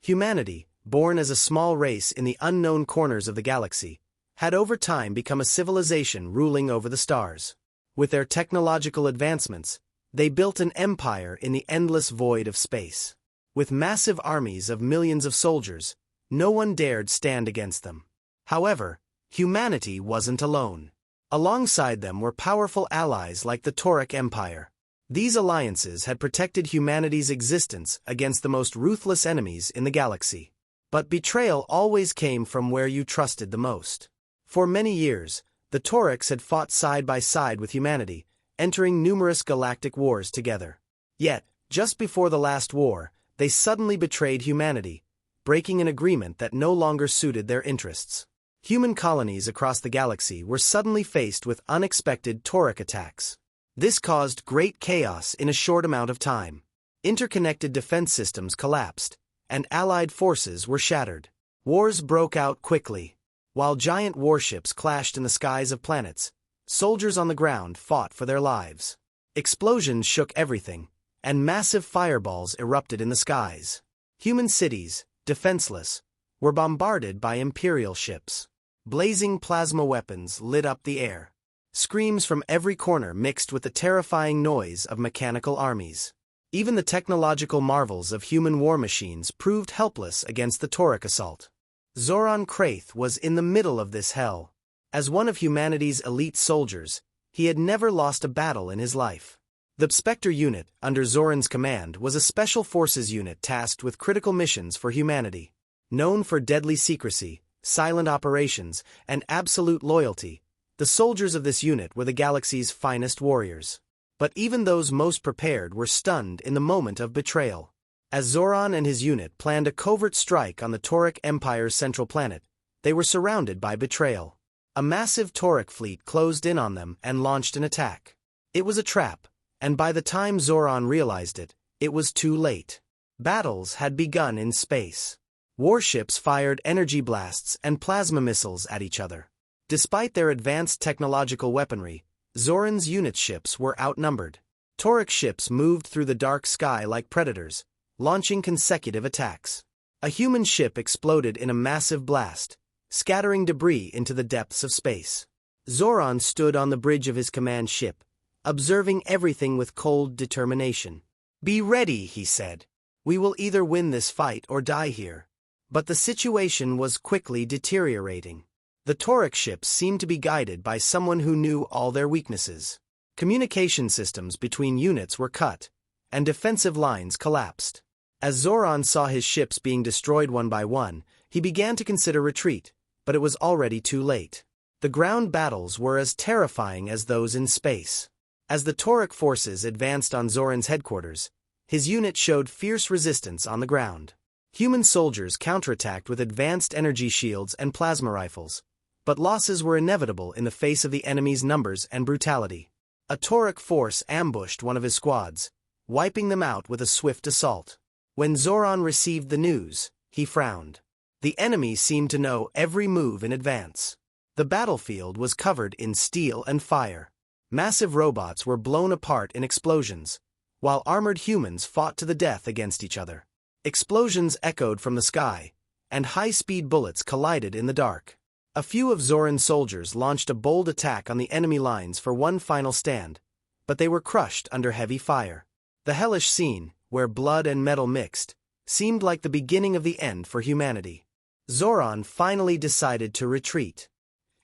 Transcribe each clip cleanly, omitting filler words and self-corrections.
Humanity, born as a small race in the unknown corners of the galaxy, had over time become a civilization ruling over the stars. With their technological advancements, they built an empire in the endless void of space. With massive armies of millions of soldiers, no one dared stand against them. However, humanity wasn't alone. Alongside them were powerful allies like the Torak Empire. These alliances had protected humanity's existence against the most ruthless enemies in the galaxy. But betrayal always came from where you trusted the most. For many years, the Toraks had fought side by side with humanity, entering numerous galactic wars together. Yet, just before the last war, they suddenly betrayed humanity, breaking an agreement that no longer suited their interests. Human colonies across the galaxy were suddenly faced with unexpected Torak attacks. This caused great chaos in a short amount of time. Interconnected defense systems collapsed, and allied forces were shattered. Wars broke out quickly. While giant warships clashed in the skies of planets, soldiers on the ground fought for their lives. Explosions shook everything, and massive fireballs erupted in the skies. Human cities, defenseless, were bombarded by Imperial ships. Blazing plasma weapons lit up the air. Screams from every corner mixed with the terrifying noise of mechanical armies. Even the technological marvels of human war machines proved helpless against the Torak assault. Zoran Kraith was in the middle of this hell. As one of humanity's elite soldiers, he had never lost a battle in his life. The Spectre unit, under Zoran's command, was a special forces unit tasked with critical missions for humanity. Known for deadly secrecy, silent operations, and absolute loyalty, the soldiers of this unit were the galaxy's finest warriors. But even those most prepared were stunned in the moment of betrayal. As Zoran and his unit planned a covert strike on the Torak Empire's central planet, they were surrounded by betrayal. A massive Torak fleet closed in on them and launched an attack. It was a trap, and by the time Zoran realized it, it was too late. Battles had begun in space. Warships fired energy blasts and plasma missiles at each other. Despite their advanced technological weaponry, Zoran's unit ships were outnumbered. Torak ships moved through the dark sky like predators, launching consecutive attacks. A human ship exploded in a massive blast, scattering debris into the depths of space. Zoran stood on the bridge of his command ship, observing everything with cold determination. "Be ready," he said. "We will either win this fight or die here." But the situation was quickly deteriorating. The Torak ships seemed to be guided by someone who knew all their weaknesses. Communication systems between units were cut, and defensive lines collapsed. As Zoran saw his ships being destroyed one by one, he began to consider retreat, but it was already too late. The ground battles were as terrifying as those in space. As the Torak forces advanced on Zoran's headquarters, his unit showed fierce resistance on the ground. Human soldiers counterattacked with advanced energy shields and plasma rifles, but losses were inevitable in the face of the enemy's numbers and brutality. A Torak force ambushed one of his squads, wiping them out with a swift assault. When Zoran received the news, he frowned. The enemy seemed to know every move in advance. The battlefield was covered in steel and fire. Massive robots were blown apart in explosions, while armored humans fought to the death against each other. Explosions echoed from the sky, and high-speed bullets collided in the dark. A few of Zoran's soldiers launched a bold attack on the enemy lines for one final stand, but they were crushed under heavy fire. The hellish scene, where blood and metal mixed, seemed like the beginning of the end for humanity. Zoran finally decided to retreat.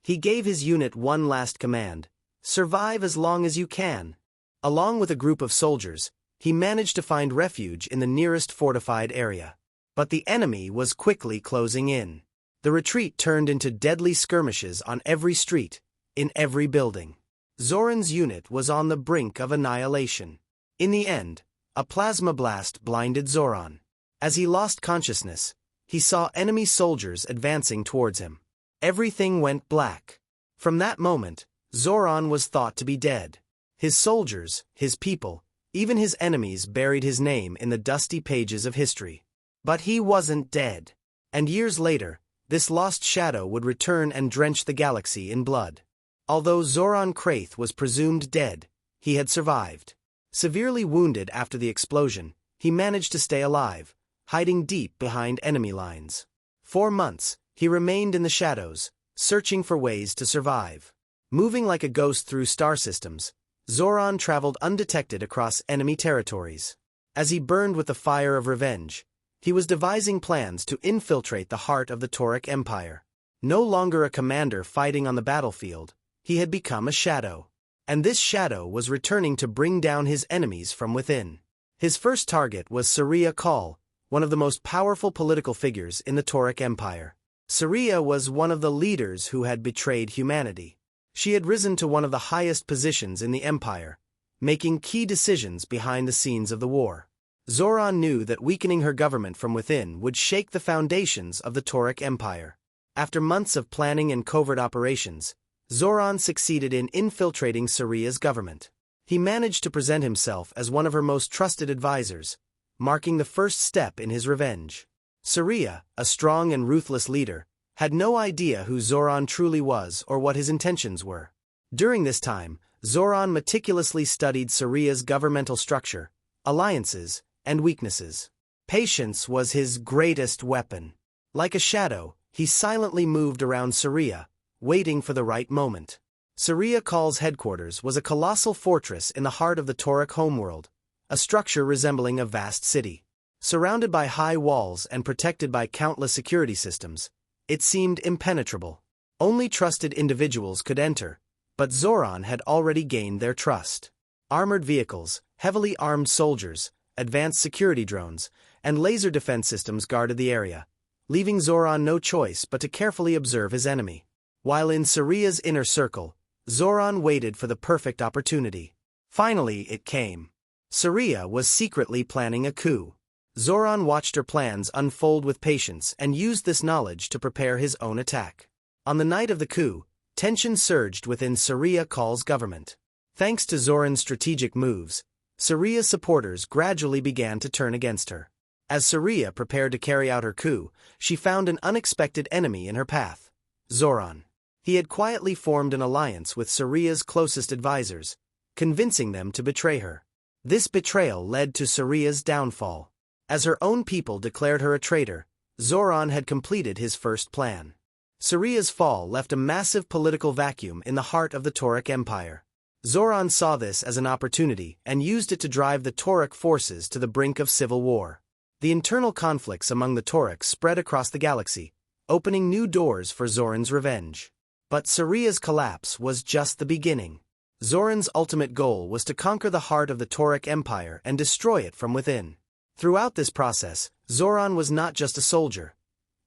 He gave his unit one last command: "Survive as long as you can." Along with a group of soldiers, he managed to find refuge in the nearest fortified area. But the enemy was quickly closing in. The retreat turned into deadly skirmishes on every street, in every building. Zoran's unit was on the brink of annihilation. In the end, a plasma blast blinded Zoran. As he lost consciousness, he saw enemy soldiers advancing towards him. Everything went black. From that moment, Zoran was thought to be dead. His soldiers, his people, even his enemies buried his name in the dusty pages of history. But he wasn't dead. And years later, this lost shadow would return and drench the galaxy in blood. Although Zoran Kraith was presumed dead, he had survived. Severely wounded after the explosion, he managed to stay alive, hiding deep behind enemy lines. 4 months, he remained in the shadows, searching for ways to survive. Moving like a ghost through star systems, Zoran traveled undetected across enemy territories. As he burned with the fire of revenge, he was devising plans to infiltrate the heart of the Torak Empire. No longer a commander fighting on the battlefield, he had become a shadow. And this shadow was returning to bring down his enemies from within. His first target was Saria Kal, one of the most powerful political figures in the Torak Empire. Saria was one of the leaders who had betrayed humanity. She had risen to one of the highest positions in the empire, making key decisions behind the scenes of the war. Zoran knew that weakening her government from within would shake the foundations of the Torak Empire. After months of planning and covert operations, Zoran succeeded in infiltrating Saria's government. He managed to present himself as one of her most trusted advisors, marking the first step in his revenge. Saria, a strong and ruthless leader, had no idea who Zoran truly was or what his intentions were. During this time, Zoran meticulously studied Saria's governmental structure, alliances, and weaknesses. Patience was his greatest weapon. Like a shadow, he silently moved around Saria, waiting for the right moment. Saria Kal's headquarters was a colossal fortress in the heart of the Torak homeworld, a structure resembling a vast city. Surrounded by high walls and protected by countless security systems, it seemed impenetrable. Only trusted individuals could enter, but Zoran had already gained their trust. Armored vehicles, heavily armed soldiers, advanced security drones, and laser defense systems guarded the area, leaving Zoran no choice but to carefully observe his enemy. While in Saria's inner circle, Zoran waited for the perfect opportunity. Finally, it came. Saria was secretly planning a coup. Zoran watched her plans unfold with patience and used this knowledge to prepare his own attack. On the night of the coup, tension surged within Saria Kal's government. Thanks to Zoran's strategic moves, Saria's supporters gradually began to turn against her. As Saria prepared to carry out her coup, she found an unexpected enemy in her path: Zoran. He had quietly formed an alliance with Saria's closest advisors, convincing them to betray her. This betrayal led to Saria's downfall. As her own people declared her a traitor, Zoran had completed his first plan. Saria's fall left a massive political vacuum in the heart of the Torak Empire. Zoran saw this as an opportunity and used it to drive the Torak forces to the brink of civil war. The internal conflicts among the Toraks spread across the galaxy, opening new doors for Zoran's revenge. But Saria's collapse was just the beginning. Zoran's ultimate goal was to conquer the heart of the Torak Empire and destroy it from within. Throughout this process, Zoran was not just a soldier.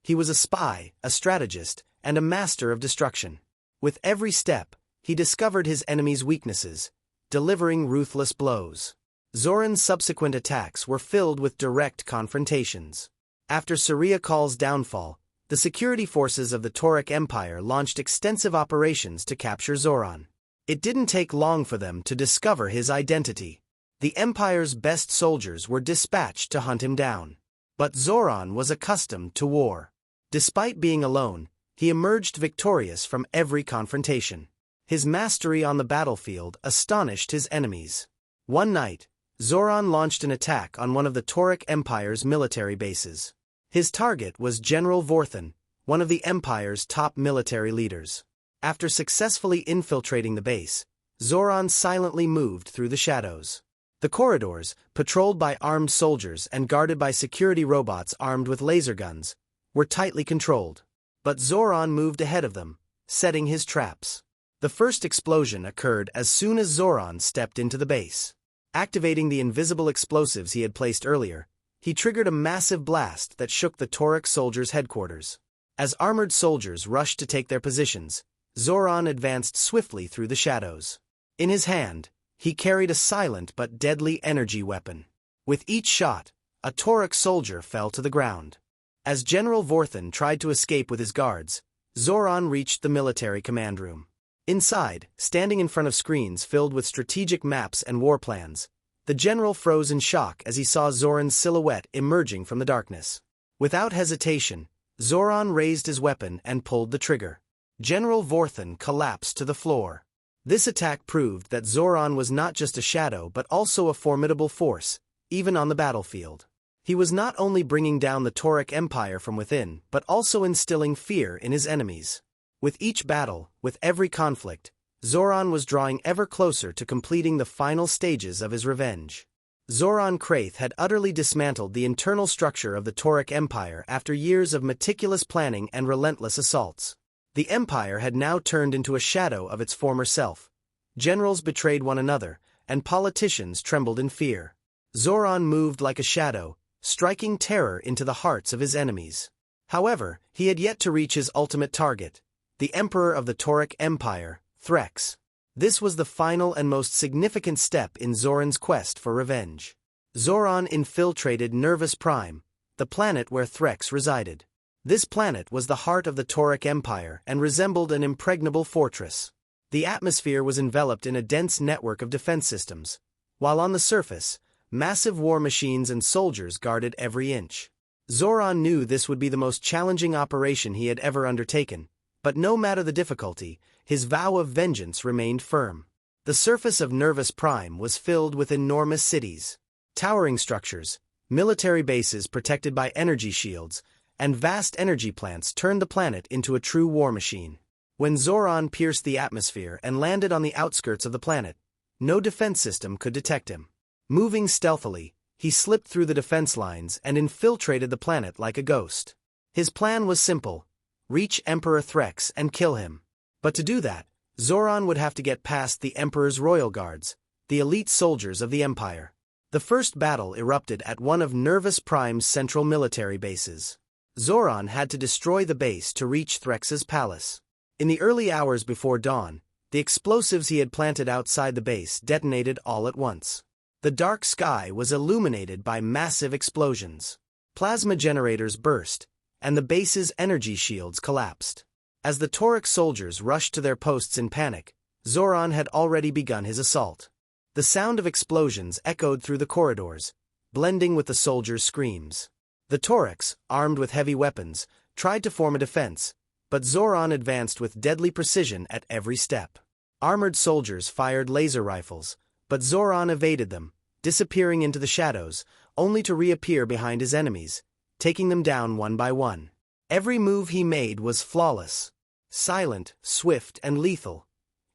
He was a spy, a strategist, and a master of destruction. With every step, he discovered his enemy's weaknesses, delivering ruthless blows. Zoran's subsequent attacks were filled with direct confrontations. After Saria Kal's downfall, the security forces of the Torak Empire launched extensive operations to capture Zoran. It didn't take long for them to discover his identity. The Empire's best soldiers were dispatched to hunt him down. But Zoran was accustomed to war. Despite being alone, he emerged victorious from every confrontation. His mastery on the battlefield astonished his enemies. One night, Zoran launched an attack on one of the Torak Empire's military bases. His target was General Vorthan, one of the Empire's top military leaders. After successfully infiltrating the base, Zoran silently moved through the shadows. The corridors, patrolled by armed soldiers and guarded by security robots armed with laser guns, were tightly controlled. But Zoran moved ahead of them, setting his traps. The first explosion occurred as soon as Zoran stepped into the base. Activating the invisible explosives he had placed earlier, he triggered a massive blast that shook the Torak soldiers' headquarters. As armored soldiers rushed to take their positions, Zoran advanced swiftly through the shadows. In his hand, he carried a silent but deadly energy weapon. With each shot, a Torak soldier fell to the ground. As General Vorthan tried to escape with his guards, Zoran reached the military command room. Inside, standing in front of screens filled with strategic maps and war plans, the general froze in shock as he saw Zoran's silhouette emerging from the darkness. Without hesitation, Zoran raised his weapon and pulled the trigger. General Vorthan collapsed to the floor. This attack proved that Zoran was not just a shadow but also a formidable force, even on the battlefield. He was not only bringing down the Torak Empire from within, but also instilling fear in his enemies. With each battle, with every conflict, Zoran was drawing ever closer to completing the final stages of his revenge. Zoran Kraith had utterly dismantled the internal structure of the Torak Empire after years of meticulous planning and relentless assaults. The empire had now turned into a shadow of its former self. Generals betrayed one another, and politicians trembled in fear. Zoran moved like a shadow, striking terror into the hearts of his enemies. However, he had yet to reach his ultimate target, the emperor of the Torak Empire, Threx. This was the final and most significant step in Zoran's quest for revenge. Zoran infiltrated Nervus Prime, the planet where Threx resided. This planet was the heart of the Torak Empire and resembled an impregnable fortress. The atmosphere was enveloped in a dense network of defense systems, while on the surface, massive war machines and soldiers guarded every inch. Zoran knew this would be the most challenging operation he had ever undertaken, but no matter the difficulty, his vow of vengeance remained firm. The surface of Nervus Prime was filled with enormous cities, towering structures, military bases protected by energy shields, and vast energy plants turned the planet into a true war machine. When Zoran pierced the atmosphere and landed on the outskirts of the planet, no defense system could detect him. Moving stealthily, he slipped through the defense lines and infiltrated the planet like a ghost. His plan was simple: reach Emperor Threx and kill him. But to do that, Zoran would have to get past the Emperor's royal guards, the elite soldiers of the Empire. The first battle erupted at one of Nervus Prime's central military bases. Zoran had to destroy the base to reach Threx's palace. In the early hours before dawn, the explosives he had planted outside the base detonated all at once. The dark sky was illuminated by massive explosions. Plasma generators burst, and the base's energy shields collapsed. As the Torak soldiers rushed to their posts in panic, Zoran had already begun his assault. The sound of explosions echoed through the corridors, blending with the soldiers' screams. The Toraks, armed with heavy weapons, tried to form a defense, but Zoran advanced with deadly precision at every step. Armored soldiers fired laser rifles, but Zoran evaded them, disappearing into the shadows, only to reappear behind his enemies, taking them down one by one. Every move he made was flawless, silent, swift, and lethal.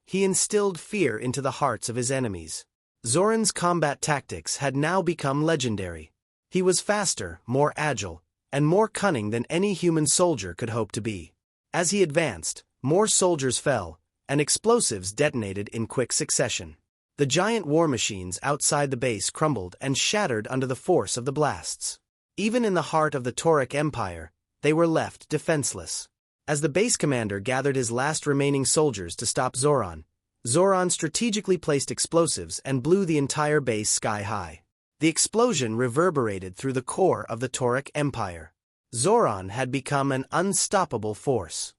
He instilled fear into the hearts of his enemies. Zoran's combat tactics had now become legendary. He was faster, more agile, and more cunning than any human soldier could hope to be. As he advanced, more soldiers fell, and explosives detonated in quick succession. The giant war machines outside the base crumbled and shattered under the force of the blasts. Even in the heart of the Torak Empire, they were left defenseless. As the base commander gathered his last remaining soldiers to stop Zoran, Zoran strategically placed explosives and blew the entire base sky high. The explosion reverberated through the core of the Torak Empire. Zoran had become an unstoppable force.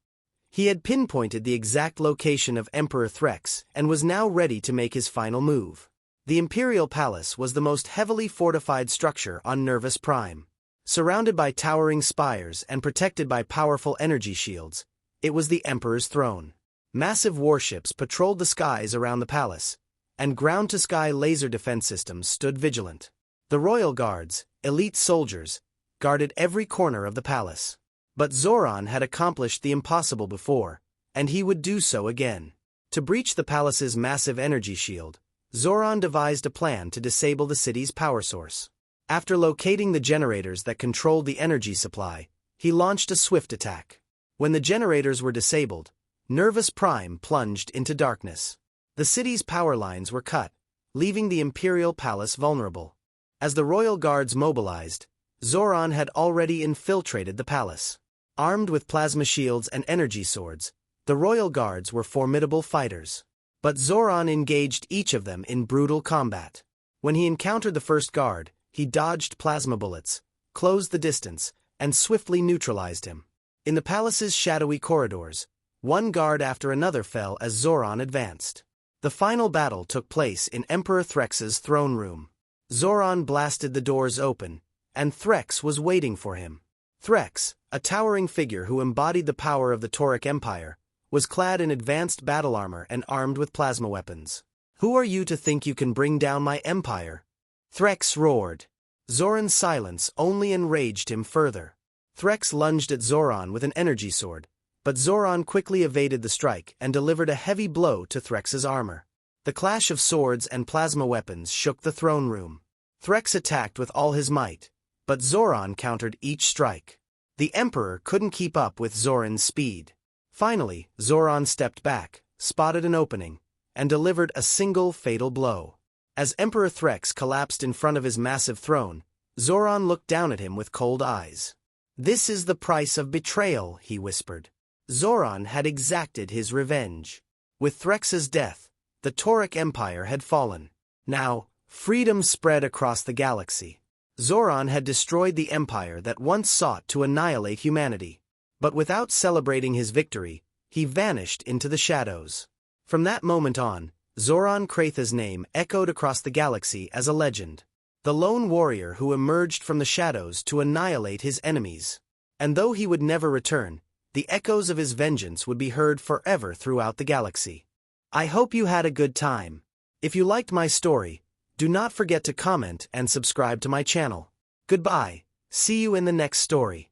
He had pinpointed the exact location of Emperor Threx and was now ready to make his final move. The Imperial Palace was the most heavily fortified structure on Nervus Prime. Surrounded by towering spires and protected by powerful energy shields, it was the Emperor's throne. Massive warships patrolled the skies around the palace, and ground-to-sky laser defense systems stood vigilant. The royal guards, elite soldiers, guarded every corner of the palace. But Zoran had accomplished the impossible before, and he would do so again. To breach the palace's massive energy shield, Zoran devised a plan to disable the city's power source. After locating the generators that controlled the energy supply, he launched a swift attack. When the generators were disabled, Nervus Prime plunged into darkness. The city's power lines were cut, leaving the Imperial Palace vulnerable. As the royal guards mobilized, Zoran had already infiltrated the palace. Armed with plasma shields and energy swords, the royal guards were formidable fighters. But Zoran engaged each of them in brutal combat. When he encountered the first guard, he dodged plasma bullets, closed the distance, and swiftly neutralized him. In the palace's shadowy corridors, one guard after another fell as Zoran advanced. The final battle took place in Emperor Threx's throne room. Zoran blasted the doors open, and Threx was waiting for him. Threx, a towering figure who embodied the power of the Torak Empire, was clad in advanced battle armor and armed with plasma weapons. "Who are you to think you can bring down my empire?" Threx roared. Zoran's silence only enraged him further. Threx lunged at Zoran with an energy sword, but Zoran quickly evaded the strike and delivered a heavy blow to Threx's armor. The clash of swords and plasma weapons shook the throne room. Threx attacked with all his might, but Zoran countered each strike. The Emperor couldn't keep up with Zoran's speed. Finally, Zoran stepped back, spotted an opening, and delivered a single fatal blow. As Emperor Threx collapsed in front of his massive throne, Zoran looked down at him with cold eyes. "This is the price of betrayal," he whispered. Zoran had exacted his revenge. With Threx's death, the Torak Empire had fallen. Now, freedom spread across the galaxy. Zoran had destroyed the empire that once sought to annihilate humanity. But without celebrating his victory, he vanished into the shadows. From that moment on, Zoran Kratha's name echoed across the galaxy as a legend. The lone warrior who emerged from the shadows to annihilate his enemies. And though he would never return, the echoes of his vengeance would be heard forever throughout the galaxy. I hope you had a good time. If you liked my story, do not forget to comment and subscribe to my channel. Goodbye, see you in the next story.